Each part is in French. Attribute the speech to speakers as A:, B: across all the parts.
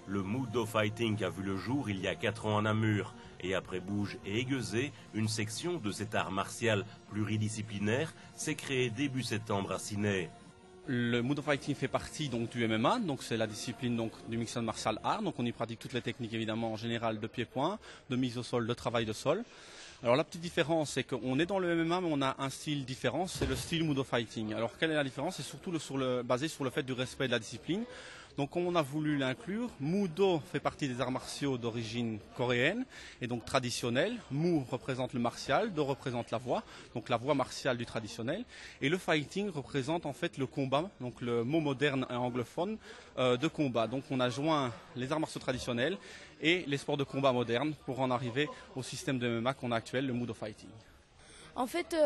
A: Le Mudo Fighting a vu le jour il y a 4 ans à Namur. Et après Bouge et Aiguezé, une section de cet art martial pluridisciplinaire s'est créée début septembre à Ciney.
B: Le Mudo Fighting fait partie donc du MMA, donc c'est la discipline donc du mixed martial art. Donc on y pratique toutes les techniques évidemment en général de pied-point, de mise au sol, de travail de sol. Alors la petite différence c'est qu'on est dans le MMA mais on a un style différent, c'est le style Mudo Fighting. Alors quelle est la différence? C'est surtout basé sur le fait du respect de la discipline. Donc on a voulu l'inclure. Mudo fait partie des arts martiaux d'origine coréenne et donc traditionnelle. Mu représente le martial, Do représente la voix, donc la voix martiale du traditionnel. Et le fighting représente en fait le combat, donc le mot moderne et anglophone de combat. Donc on a joint les arts martiaux traditionnels et les sports de combat modernes pour en arriver au système de MMA qu'on a actuel, le Mudo Fighting.
C: En fait,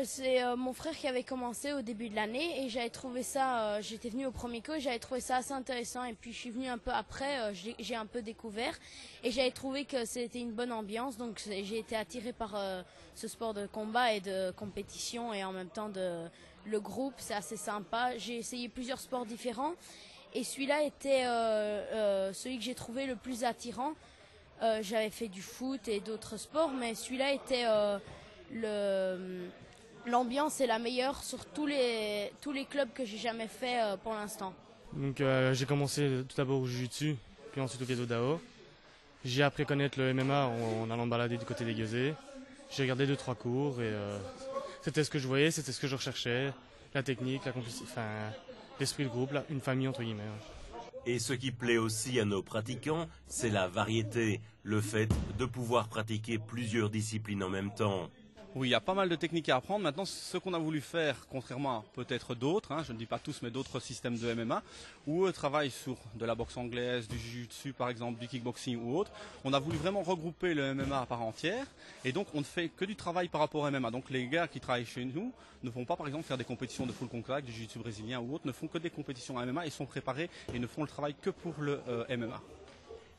C: c'est mon frère qui avait commencé au début de l'année et j'avais trouvé ça, j'étais venue au premier cours et j'avais trouvé ça assez intéressant et puis je suis venue un peu après, j'ai un peu découvert et j'avais trouvé que c'était une bonne ambiance, donc j'ai été attirée par ce sport de combat et de compétition et en même temps le groupe, c'est assez sympa. J'ai essayé plusieurs sports différents et celui-là était celui que j'ai trouvé le plus attirant. J'avais fait du foot et d'autres sports, mais celui-là était... l'ambiance est la meilleure sur tous les clubs que j'ai jamais fait pour l'instant.
D: Donc j'ai commencé tout d'abord au Jiu-Jitsu, puis ensuite au Kendo Dao. J'ai appris à connaître le MMA en allant me balader du côté des Gueusés. J'ai regardé 2-3 cours et c'était ce que je voyais, c'était ce que je recherchais, la technique, l'esprit de groupe, une famille entre guillemets.
A: Et ce qui plaît aussi à nos pratiquants, c'est la variété, le fait de pouvoir pratiquer plusieurs disciplines en même temps.
B: Oui, il y a pas mal de techniques à apprendre. Maintenant, ce qu'on a voulu faire, contrairement à peut-être d'autres, je ne dis pas tous, mais d'autres systèmes de MMA, où eux travaillent sur de la boxe anglaise, du jiu-jitsu par exemple, du kickboxing ou autre, on a voulu vraiment regrouper le MMA à part entière. Et donc, on ne fait que du travail par rapport au MMA. Donc, les gars qui travaillent chez nous ne vont pas, par exemple, faire des compétitions de full contact, du jiu-jitsu brésilien ou autre, ne font que des compétitions à MMA, ils sont préparés et ne font le travail que pour le MMA.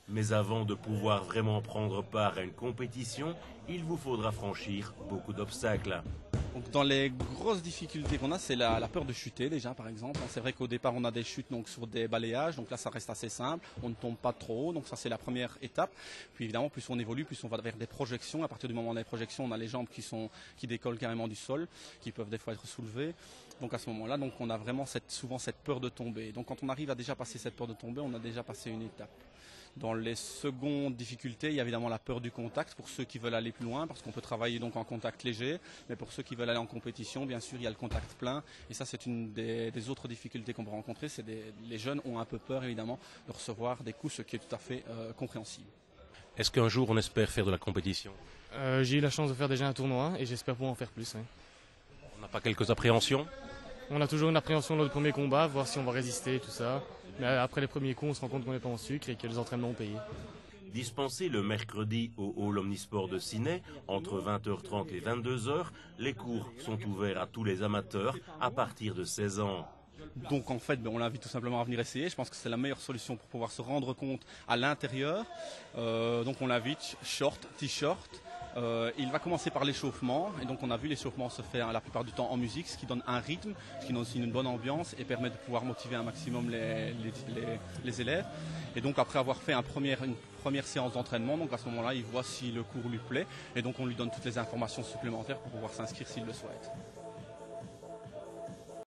A: Mais avant de pouvoir vraiment prendre part à une compétition, il vous faudra franchir beaucoup d'obstacles.
B: Donc dans les grosses difficultés qu'on a, c'est la peur de chuter déjà par exemple. C'est vrai qu'au départ on a des chutes donc, sur des balayages, donc là ça reste assez simple, on ne tombe pas trop haut, donc ça c'est la première étape. Puis évidemment plus on évolue, plus on va vers des projections. À partir du moment des projections, on a les jambes qui décollent carrément du sol, qui peuvent des fois être soulevées. Donc à ce moment-là, donc, on a vraiment souvent cette peur de tomber. Donc quand on arrive à déjà passer cette peur de tomber, on a déjà passé une étape. Dans les secondes difficultés, il y a évidemment la peur du contact pour ceux qui veulent aller plus loin, parce qu'on peut travailler donc en contact léger, mais pour ceux qui veulent aller en compétition, bien sûr, il y a le contact plein. Et ça, c'est une des autres difficultés qu'on peut rencontrer. Les jeunes ont un peu peur, évidemment, de recevoir des coups, ce qui est tout à fait compréhensible.
A: Est-ce qu'un jour on espère faire de la compétition?
D: J'ai eu la chance de faire déjà un tournoi et j'espère pouvoir en faire plus. Oui.
A: On n'a pas quelques appréhensions?
D: On a toujours une appréhension lors du premier combat, voir si on va résister, tout ça. Mais après les premiers coups, on se rend compte qu'on n'est pas en sucre et que les entraînements ont payé.
A: Dispensés le mercredi au Hall Omnisport de Ciney, entre 20h30 et 22h, les cours sont ouverts à tous les amateurs à partir de 16 ans.
B: Donc en fait, on l'invite tout simplement à venir essayer. Je pense que c'est la meilleure solution pour pouvoir se rendre compte à l'intérieur. Donc on l'invite, short, t-shirt. Il va commencer par l'échauffement et donc on a vu l'échauffement se faire la plupart du temps en musique, ce qui donne un rythme, ce qui donne aussi une bonne ambiance et permet de pouvoir motiver un maximum les élèves. Et donc après avoir fait une première séance d'entraînement, donc à ce moment-là il voit si le cours lui plaît et donc on lui donne toutes les informations supplémentaires pour pouvoir s'inscrire s'il le souhaite.